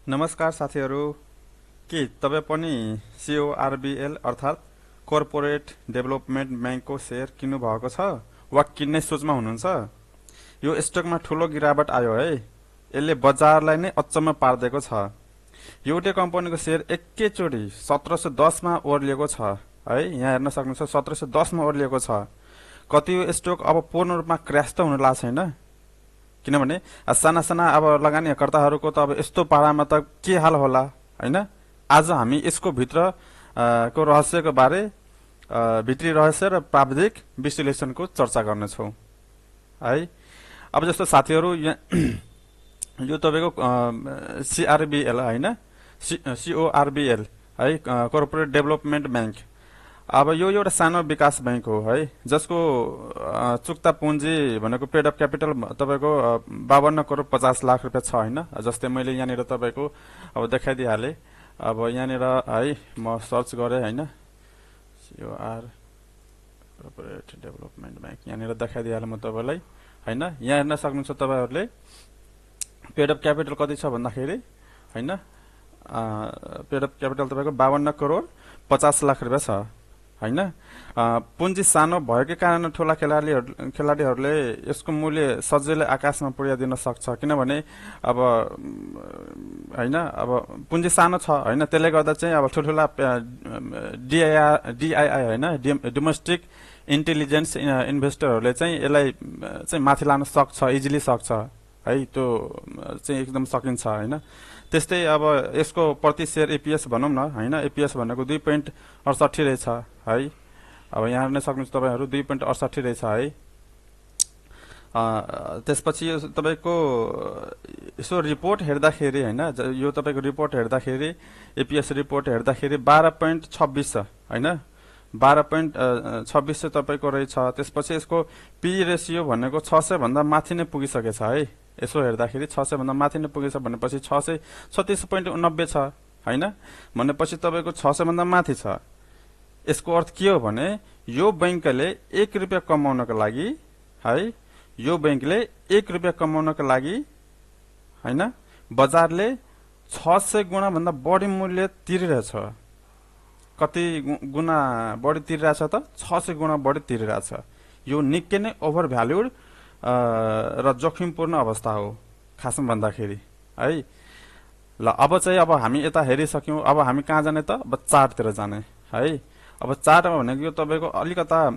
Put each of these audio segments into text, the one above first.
नमस्कार साथीहरू, के तपाईँ पनि CORBL अर्थात् कर्पोरेट डेभलपमेन्ट ब्याङ्कको सेयर किन्नु भएको छ वा किन्ने सोचमा हुनुहुन्छ? यो स्टकमा ठूलो गिरावट आयो है। यसले बजारलाई नै अचम्म पार्दिएको छ। एउटै कम्पनीको सेयर एकैचोटि 1710 मा ओर्लिएको छ है। यहाँ हेर्न सक्नुहुन्छ 1710 मा ओर्लिएको छ। कति स्टक अब पूर्ण रूपमा क्र्यास त हुन लाग्छ हैन, किनभने साना साना अब लगानीकर्ताहरूको त अब यस्तो पाडामा त के हाल होला हैन। आज हामी यसको भित्र को रहस्यको बारे भित्री रहस्य र प्राविधिक विश्लेषणको चर्चा गर्नेछौँ है। अब जस्तो साथीहरू यो तपाईको CRBL हैन, CORBL है, कर्पोरेट डेभलपमेन्ट ब्याङ्क। अब यो एउटा सानो विकास बैंक हो है, जसको चुक्ता पुँजी भनेको पेड अफ क्यापिटल तपाईको 52 करोड 50 लाख रुपैयाँ छ हैन। जस्तै मैले यहाँनिर तपाईको अब देखाइदिहाले। अब यहाँनिर है म सर्च गरे हैन, COR कर्पोरेट डेभलपमेन्ट ब्याङ्क यहाँनिर देखाइदिहाले म तपाईलाई हैन। यहाँ हेर्न सक्नुहुन्छ तपाईहरुले पेड अफ क्यापिटल कति छ भन्दाखेरि हैन, पेड अफ क्यापिटल तपाईको 52 करोड 50 लाख रुपैयाँ छ हैन। पुँजी सानो भएकै कारण ठूला खेलाडीहरूले यसको मूल्य सजिलै आकाशमा पुर्याइदिन सक्छ, किनभने अब हैन अब पुँजी सानो छ हैन। त्यसले गर्दा चाहिँ अब ठुलठुला DII हैन, डोमेस्टिक इन्टेलिजेन्स इन्भेस्टरहरूले चाहिँ यसलाई चाहिँ माथि लान सक्छ, इजिली सक्छ है। त्यो चाहिँ एकदम सकिन्छ हैन। त्यस्तै अब यसको प्रति शेयर EPS भनौं न हैन, EPS भनेको 2.68 रहेछ है। अब यहाँ हेर्न सक्नुहुन्छ तपाईहरु 2.68 रहेछ है। त्यसपछि यो तपाईको यसो रिपोर्ट हेर्दाखेरि हैन, यो तपाईको रिपोर्ट हेर्दाखेरि EPS रिपोर्ट हेर्दाखेरि 12.26 छ हैन, 12.26 तपाईको रहेछ। त्यसपछि यसको P रेशियो भनेको 600 भन्दा माथि नै पुगिसकेछ है। यसो हेर्दाखेरि 600 भन्दा माथि नै पुगेछ भनेपछि 636.90 छ हैन। भनेपछि तपाईको 600 भन्दा माथि छ। यसको अर्थ के हो भने यो बैंकले 1 रुपैयाँ कमाउनको लागि है, यो बैंकले 1 रुपैयाँ कमाउनको लागि हैन बजारले 600 गुणा भन्दा बढी मूल्य तिरिरहेछ। कति गुणा बढी तिरिरहेछ त? 600 गुणा बढी तिरिरहेछ। यो निकै नै ओभर भ्यालुड र जोखिमपूर्ण अवस्था हो खासमा भन्दाखेरि है। ल अब चाहिँ अब हामी यता हेरिसक्यौं। अब हामी कहाँ जाने त? अब चार्टतिर जाने है। अब चार्टमा भनेको यो तपाईको अलिकता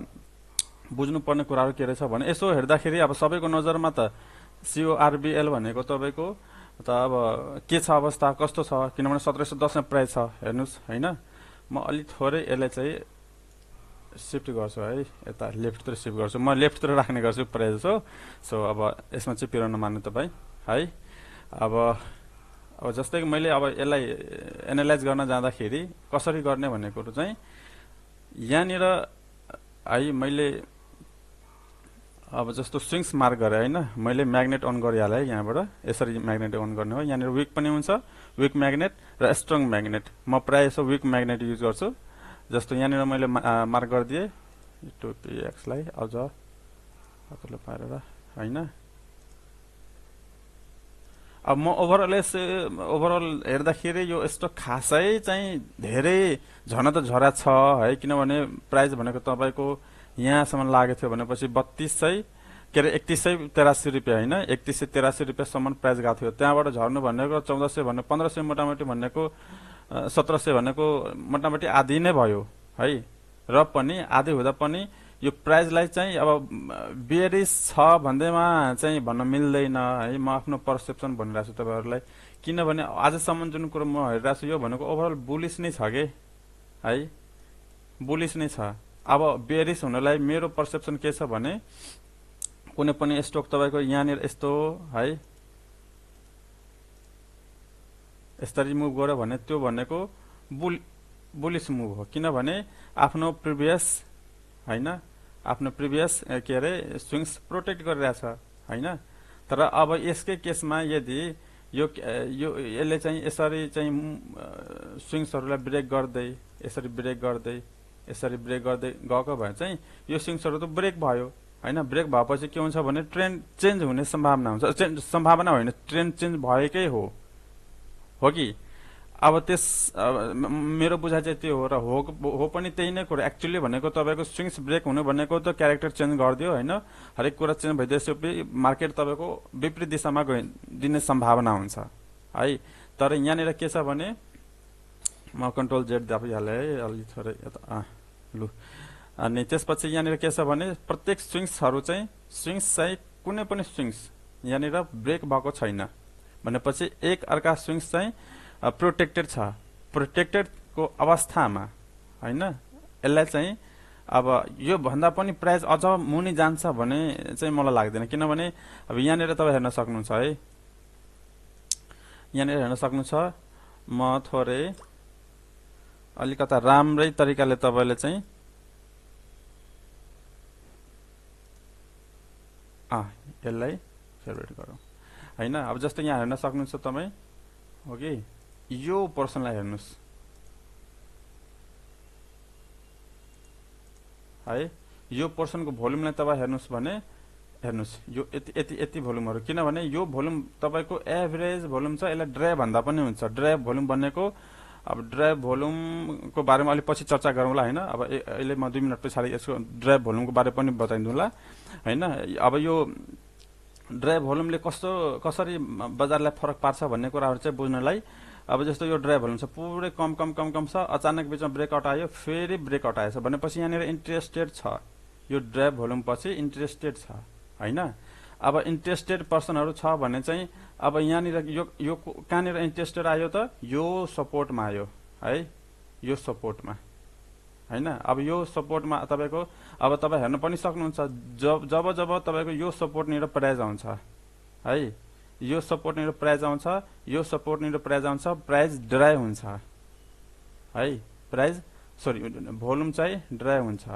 बुझ्नु पर्ने कुराहरु के रहेछ भने यसो हेर्दाखेरि अब सबैको नजरमा त CORBL भनेको तपाईको त अब के छ अवस्था, कस्तो छ, किनभने 1710 मा प्राइस छ हेर्नुस् हैन। म अलि थोरै यसलाई चाहिँ शिफ्ट गर्छु है, यता लेफ्टतिर शिफ्ट गर्छु। म लेफ्टतिर राख्ने गर्छु प्राइस हो। सो अब यसमा चाहिँ पिरो नमान्नु तपाई है। अब जस्तै कि मैले अब यसलाई एनालाइज गर्न जाँदाखेरि कसरी गर्ने भन्ने कुरो चाहिँ यहाँनिर है मैले अब जस्तो स्विङ्स मार्क गरे हैन, मैले म्याग्नेट अन गरिहाले है। यहाँबाट यसरी म्याग्नेट अन गर्ने हो। यहाँनिर विक पनि हुन्छ, विक म्याग्नेट र स्ट्रङ म्याग्नेट। म प्राय यसो विक म्याग्नेट युज गर्छु। जस्तो यहाँनिर मैले मार्क गरिदिए 2px लाई अझ अतले पारेर हैन। अब म ओभरअल हेर्दाखेरि यो स्टक खासै चाहिँ धेरै झन त झरा छ है, किनभने प्राइस भनेको तपाईको यहाँसम्म लागेको थियो भनेपछि 3183 रुपैयाँ हैन, 3183 रुपैयाँसम्म प्राइस गएको थियो। त्यहाँबाट झर्नु भनेको 1400 भन्ने 1500 मोटामोटी भनेको 1700 भनेको मोटामोटी आधी नै भयो है। र पनि आधी हुँदा पनि यो प्राइसलाई चाहिँ अब बेरिस छ भन्दैमा चाहिँ भन्न मिल्दैन है। म आफ्नो पर्सेप्सन भनिरहेछु तपाईहरुलाई, किनभने आजसम्म जुन कुरो म हेरिरहेछु यो भनेको ओभरअल बुलिश नै छ के है, बुलिश नै छ। अब बेरिस हुनलाई मेरो पर्सेप्सन के छ भने कुनै पनि स्टक तपाईको यहाँनिर यस्तो है यसरी मुभ गर्यो भने त्यो भनेको बुलिश मुभ हो, किनभने आफ्नो प्रिभियस हैन, आफ्नो प्रिभियस के अरे स्विङ्स प्रोटेक्ट गरिरहेछ हैन। तर अब यसकै केसमा यदि यो यसले चाहिँ यसरी चाहिँ स्विङ्सहरुलाई ब्रेक गर्दै यसरी ब्रेक गर्दै यसरी ब्रेक गर्दै गएको भए चाहिँ यो स्विङ्सहरु त ब्रेक भयो हैन। ब्रेक भएपछि के हुन्छ भने ट्रेन्ड चेन्ज हुने सम्भावना हुन्छ। सम्भावना होइन, ट्रेन्ड चेन्ज भएकै हो हो कि अब मेरो बुझाइ चाहिँ त्यो हो र हो पनि त्यही नै कुरा एक्चुअली भनेको तपाईँको स्विङ्स ब्रेक हुनु भनेको त क्यारेक्टर चेन्ज गरिदियो होइन हरेक कुरा चेन्ज भइदिएपछि मार्केट तपाईँको विपरीत दिशामा दिने सम्भावना हुन्छ है तर यहाँनिर के छ भने म कन्ट्रोल जेड दाबिहालेँ है अलि थोरै लु अनि त्यसपछि यहाँनिर के छ भने प्रत्येक स्विङ्सहरू चाहिँ कुनै पनि स्विङ्स यहाँनिर ब्रेक भएको छैन भनेपछि एक अर्का स्विङ्स चाहिँ प्रोटेक्टेड छ प्रोटेक्टेडको अवस्थामा होइन यसलाई चाहिँ अब यो भन्दा पनि प्राइस अझ मुनि जान्छ भने चाहिँ मलाई लाग्दैन किनभने अब यहाँनिर तपाईँ हेर्न सक्नुहुन्छ है यहाँनिर हेर्न सक्नुहुन्छ म थोरै अलिकता राम्रै तरिकाले तपाईँले चाहिँ यसलाई फेभरेट गरौँ होइन अब जस्तै यहाँ हेर्न सक्नुहुन्छ तपाईँ हो कि यो पोर्सनलाई हेर्नुहोस् है यो पोर्सनको भोल्युमलाई तपाईँ हेर्नुहोस् भने हेर्नुहोस् यो यति भोल्युमहरू किनभने यो भोल्युम तपाईँको एभरेज भोल्युम छ यसलाई ड्राइभ भन्दा पनि हुन्छ ड्राइभ भोल्युम भनेको अब ड्राइभ भोल्युमको बारेमा अलिक पछि चर्चा गरौँला होइन अब अहिले म 2 मिनट पछाडि यसको ड्राइभ भोल्युमको बारे पनि बताइदिउँला होइन अब यो ड्राइभ भोल्युमले कसरी बजारलाई फरक पार्छ भन्ने कुराहरू चाहिँ बुझ्नलाई अब जस्तो यो ड्राइभ भोल्युम छ पुरै कम छ अचानक बिचमा ब्रेकआउट आयो फेरि ब्रेकआउट आएछ भनेपछि यहाँनिर इन्ट्रेस्टेड छ यो ड्राइभ भोल्युम पछि इन्ट्रेस्टेड छ होइन अब इन्ट्रेस्टेड पर्सनहरू छ भने चाहिँ अब यहाँनिर यो कहाँनिर इन्ट्रेस्टेड आयो त यो सपोर्टमा आयो है यो सपोर्टमा होइन अब यो सपोर्टमा तपाईँको अब तपाईँ हेर्न पनि सक्नुहुन्छ जब तपाईँको यो सपोर्टनिर प्राइज आउँछ है यो सपोर्टनिर प्राइज आउँछ यो सपोर्टनिर प्राइज आउँछ प्राइज ड्राइभ हुन्छ है प्राइज सरी भोल्युम चाहिँ ड्राइभ हुन्छ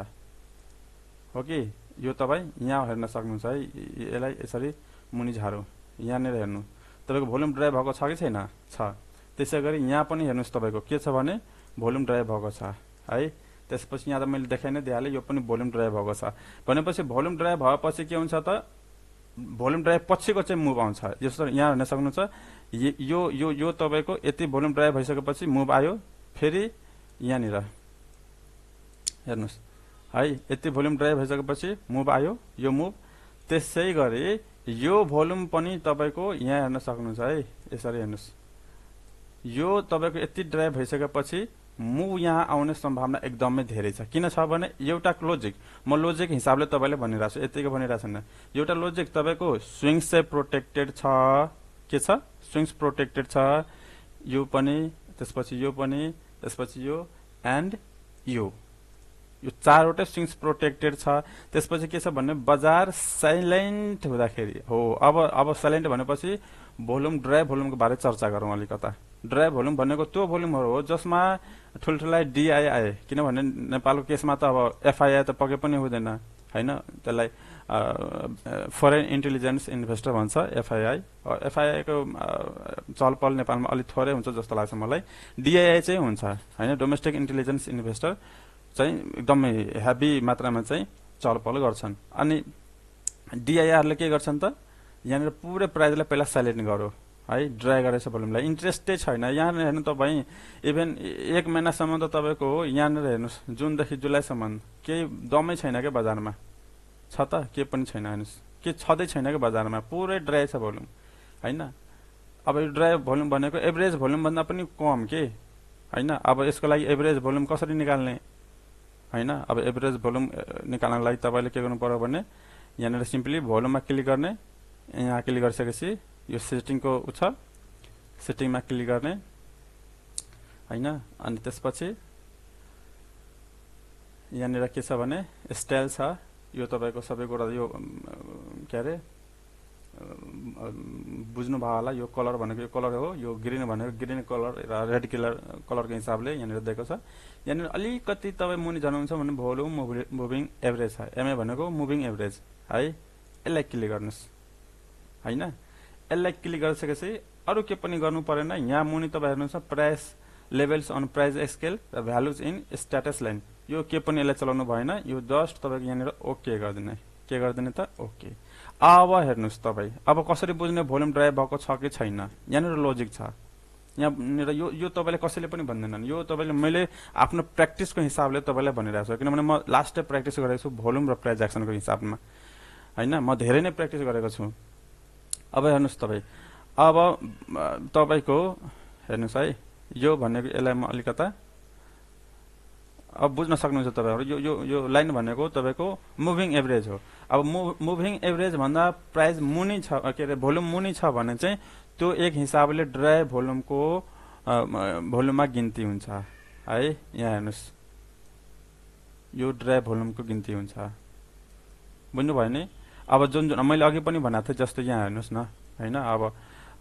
हो कि यो तपाईँ यहाँ हेर्न सक्नुहुन्छ है यसलाई यसरी मुनि झारौँ यहाँनिर हेर्नु तपाईँको भोल्युम ड्राइभ भएको छ कि छैन छ त्यसै गरी यहाँ पनि हेर्नुहोस् तपाईँको के छ भने भोल्युम ड्राइभ भएको छ है त्यसपछि यहाँ त मैले देखाइ नै दिइहालेँ यो पनि भोल्युम ड्राइभ भएको छ भनेपछि भोल्युम ड्राइभ भएपछि के हुन्छ त भोल्युम ड्राइभ पछिको चाहिँ मुभ आउँछ जस्तो यहाँ हेर्न सक्नुहुन्छ यो यो यो तपाईँको यति भोल्युम ड्राइभ भइसकेपछि मुभ आयो फेरि यहाँनिर हेर्नुहोस् है यति भोल्युम ड्राइभ भइसकेपछि मुभ आयो यो मुभ त्यसै गरी यो भोल्युम पनि तपाईँको यहाँ हेर्न सक्नुहुन्छ है यसरी हेर्नुहोस् यो तपाईँको यति ड्राइभ भइसकेपछि मुभ यहाँ आउने सम्भावना एकदमै धेरै छ किन छ भने एउटा लोजिक म लोजिक हिसाबले तपाईँले भनिरहेको छु यतिको भनिरहेको छैन एउटा लोजिक तपाईँको स्विङ्स चाहिँ प्रोटेक्टेड छ के छ स्विङ्स प्रोटेक्टेड छ यो पनि त्यसपछि यो पनि त्यसपछि यो एन्ड यो चारवटै स्विङ्स प्रोटेक्टेड छ त्यसपछि के छ भने बजार साइलेन्ट हुँदाखेरि हो अब साइलेन्ट भनेपछि भोल्युम ड्राइभ भोल्युमको बारे चर्चा गरौँ अलिकता ड्राइभ भोल्युम भनेको त्यो भोल्युमहरू हो जसमा ठुल्ठुला डिआई आए किनभने नेपालको केसमा त अब एफआइआई त पके पनि हुँदैन होइन त्यसलाई फरेन इन्टेलिजेन्स इन्भेस्टर भन्छ एफआइआई एफआइआईको चलपल नेपालमा अलिक थोरै हुन्छ जस्तो लाग्छ मलाई डिआइआई चाहिँ हुन्छ होइन डोमेस्टिक इन्टेलिजेन्स इन्भेस्टर चाहिँ एकदमै हेभी मात्रामा चाहिँ चलपल गर्छन् अनि डिआइआरले के गर्छन् त यहाँनिर पुरै प्राइजलाई पहिला साइलेन्ट गरौँ है ड्राई गरेछ भोल्युमलाई इन्ट्रेस्टै छैन यहाँनिर हेर्नु तपाईँ इभन 1 महिनासम्म त तपाईँको यहाँनिर हेर्नुहोस् जुनदेखि जुलाईसम्म केही दमै छैन क्या बजारमा छ त के पनि छैन हेर्नुहोस् के छँदै छैन क्या बजारमा पुरै ड्राई छ भोल्युम होइन अब यो ड्राई भोल्युम भनेको एभरेज भोल्युमभन्दा पनि कम के होइन अब यसको लागि एभरेज भोल्युम कसरी निकाल्ने होइन अब एभरेज भोल्युम निकाल्नको लागि तपाईँले के गर्नु पर्यो भने यहाँनिर सिम्पली भोल्युममा क्लिक गर्ने यहाँ क्लिक गरिसकेपछि यो सेटिङको छ सेटिङमा क्लिक गर्ने होइन अनि त्यसपछि यहाँनिर के छ भने स्टाइल छ यो तपाईँको सबै कुरा यो के अरे बुझ्नुभयो होला यो कलर भनेको यो कलर हो यो ग्रिन भनेको ग्रिन कलर र रेड कलरको हिसाबले यहाँनिर दिएको छ यहाँनिर अलिकति तपाईँ मुनि जानुहुन्छ भने भोल्युम मुभिङ एभरेज छ एमए भनेको मुभिङ एभरेज है यसलाई क्लिक गर्नुहोस् होइन यसलाई क्लिक गरिसकेपछि अरू के पनि गर्नु परेन यहाँ मुनि तपाईँ हेर्नुहुन्छ price levels on price scale र भ्यालुज इन स्ट्याटस लाइन यो के पनि यसलाई चलाउनु भएन यो जस्ट तपाईँको यहाँनिर ओके गरिदिने के गरिदिने त ओके अब हेर्नुहोस् तपाईँ अब कसरी बुझ्ने भोल्युम ड्राइभ भएको छ कि छैन यहाँनिर लोजिक छ यहाँनिर यो तपाईँले कसैले पनि भन्दैनन्, यो तपाईँले मैले आफ्नो प्र्याक्टिसको हिसाबले तपाईँलाई भनिरहेको छु, किनभने म लास्ट टाइम प्र्याक्टिस गरेको छु भोल्युम र प्राइज एक्सनको हिसाबमा होइन, म धेरै नै प्र्याक्टिस गरेको छु। अब हेर्नुहोस् तपाईँ, अब तपाईँको हेर्नुहोस् है, यो भनेको यसलाई म अलिकता अब बुझ्न सक्नुहुन्छ तपाईँहरू, यो यो यो लाइन भनेको तपाईँको मुभिङ एभरेज हो। अब मुभिङ एभरेज भन्दा प्राइस मुनि छ, के अरे भोल्युम मुनि छ भने चाहिँ त्यो एक हिसाबले ड्राई भोल्युमको भोल्युममा गिन्ती हुन्छ है। यहाँ हेर्नुहोस्, यो ड्राई भोल्युमको गिन्ती हुन्छ, बुझ्नु भयो नि। अब जुन जुन मैले अघि पनि भनेको थिएँ, जस्तो यहाँ हेर्नुहोस् न होइन, अब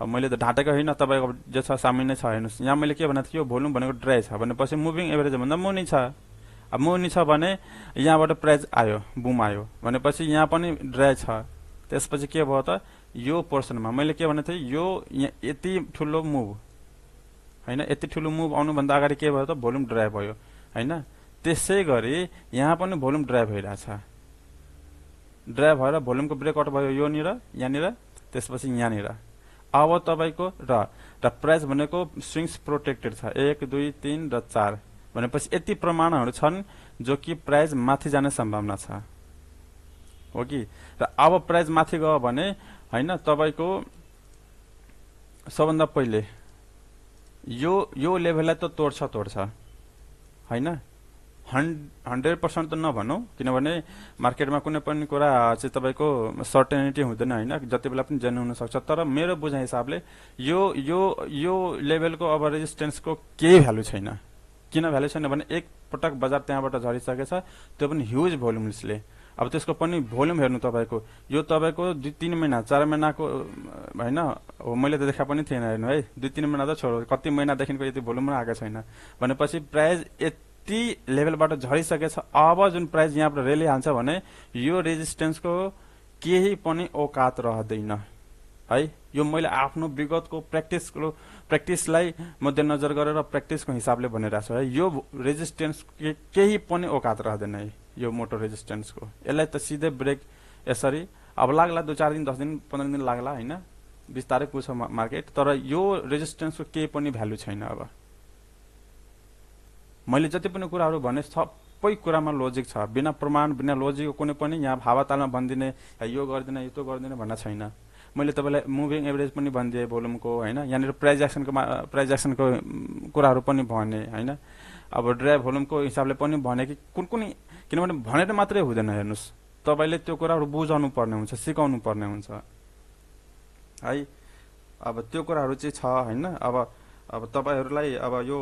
मैले त ढाँटेको होइन, तपाईँको जे छ सामान्य छ। हेर्नुहोस् यहाँ मैले के भनेको थिएँ, यो भोल्युम भनेको ड्राई छ भनेपछि मुभिङ एभरेज भन्दा मुनि छ। अब मुनि छ भने यहाँबाट प्राइस आयो, बुम आयो भनेपछि यहाँ पनि ड्राई छ। त्यसपछि के भयो त, यो पोर्सनमा मैले के भनेको थिएँ, यो यति ठुलो मुभ होइन, यति ठुलो मुभ आउनुभन्दा अगाडि के भयो त, भोल्युम ड्राई भयो होइन। त्यसै गरी यहाँ पनि भोल्युम ड्राई भइरहेछ, ड्राई भएर भोल्युमको ब्रेकआउट भयो योनिर, यहाँनिर, त्यसपछि यहाँनिर। अब तपाईँको र प्राइस भनेको स्विङ्स प्रोटेक्टेड छ, 1 2 3 र 4 भनेपछि यति प्रमाणहरू छन् जो कि प्राइस माथि जाने सम्भावना छ, हो कि। र अब प्राइस माथि गयो भने होइन, तपाईँको सबभन्दा पहिले यो लेभललाई त तोड्छ होइन, 100% त नभनौँ, किनभने मार्केटमा कुनै पनि कुरा चाहिँ तपाईँको सर्टेनिटी हुँदैन होइन, जति बेला पनि जेन्युन हुनसक्छ। तर मेरो बुझाइ हिसाबले यो लेभलको अब रेजिस्टेन्सको केही भ्यालु छैन। किन भ्यालु छैन भने एकपटक बजार त्यहाँबाट झरिसकेछ, त्यो पनि ह्युज भोल्युम्सले। अब त्यसको पनि भोल्युम हेर्नु तपाईँको, यो तपाईँको 2-3 महिना 4 महिनाको होइन, हो मैले त देखा पनि थिएन हेर्नु है, 2-3 महिना त छोडो, कति महिनादेखिको यति भोल्युम आएको छैन भनेपछि प्राइस यति लेभलबाट झरिसकेछ। अब जुन प्राइस यहाँबाट रेली हान्छ भने यो रेजिस्टेन्सको केही पनि औकात रहँदैन है। यो मैले आफ्नो विगतको प्र्याक्टिसलाई मध्यनजर गरेर प्र्याक्टिसको हिसाबले भनिरहेको छु है। यो रेजिस्टेन्स केही पनि औकात रहँदैन है, यो मोटो रेजिस्टेन्सको। यसलाई त सिधै ब्रेक यसरी अब लाग्ला, 2-4 दिन 10 दिन 15 दिन लाग्ला होइन, बिस्तारै पुग्छ मार्केट, तर यो रेजिस्टेन्सको केही पनि भ्यालु छैन। अब मैले जति पनि कुराहरू भने सबै कुरामा लोजिक छ, बिना प्रमाण बिना लोजिकको कुनै पनि यहाँ हावातालमा भनिदिने यो गर्दिन यो त्यो गर्दिन भन्न छैन। मैले तपाईँलाई मुभिङ एभरेज पनि भनिदिएँ भोल्युमको होइन, यहाँनिर प्राइज एक्सनको कुराहरू पनि भने होइन। अब ड्राई भोल्युमको हिसाबले पनि भने कि कुन किनभने भनेर मात्रै हुँदैन, हेर्नुहोस् तपाईँले त्यो कुराहरू बुझाउनु पर्ने हुन्छ, सिकाउनु पर्ने हुन्छ है। अब त्यो कुराहरू चाहिँ छ होइन। अब तपाईँहरूलाई अब यो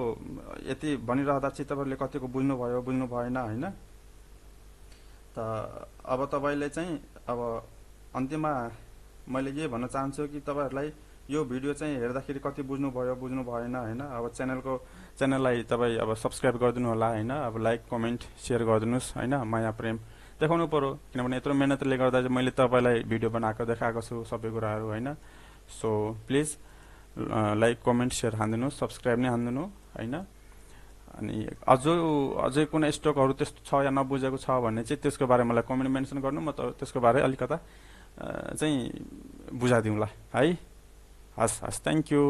यति भनिरहँदा चाहिँ तपाईँहरूले कतिको बुझ्नुभयो बुझ्नु भएन होइन। त अब तपाईँले चाहिँ अब अन्तिममा मैले के भन्न चाहन्छु कि तपाईँहरूलाई यो भिडियो चाहिँ हेर्दाखेरि कति बुझ्नुभयो बुझ्नु भएन होइन। अब च्यानललाई तपाईँ अब सब्सक्राइब गरिदिनु होला होइन, अब लाइक कमेन्ट सेयर गरिदिनुहोस् होइन, माया प्रेम देखाउनु पर्यो, किनभने यत्रो मेहनतले गर्दा चाहिँ मैले तपाईँलाई भिडियो बनाएको देखाएको छु सबै कुराहरू होइन। So please like comment share हानिदिनु, सब्सक्राइब नै हानिदिनु होइन। अनि अझै कुनै स्टकहरू त्यस्तो छ या नबुझेको छ भने चाहिँ त्यसको बारे मलाई कमेन्ट मेन्सन गर्नु, म त त्यसको बारे अलिकता चाहिँ बुझाइदिउँला है। हस् थ्याङ्क यू।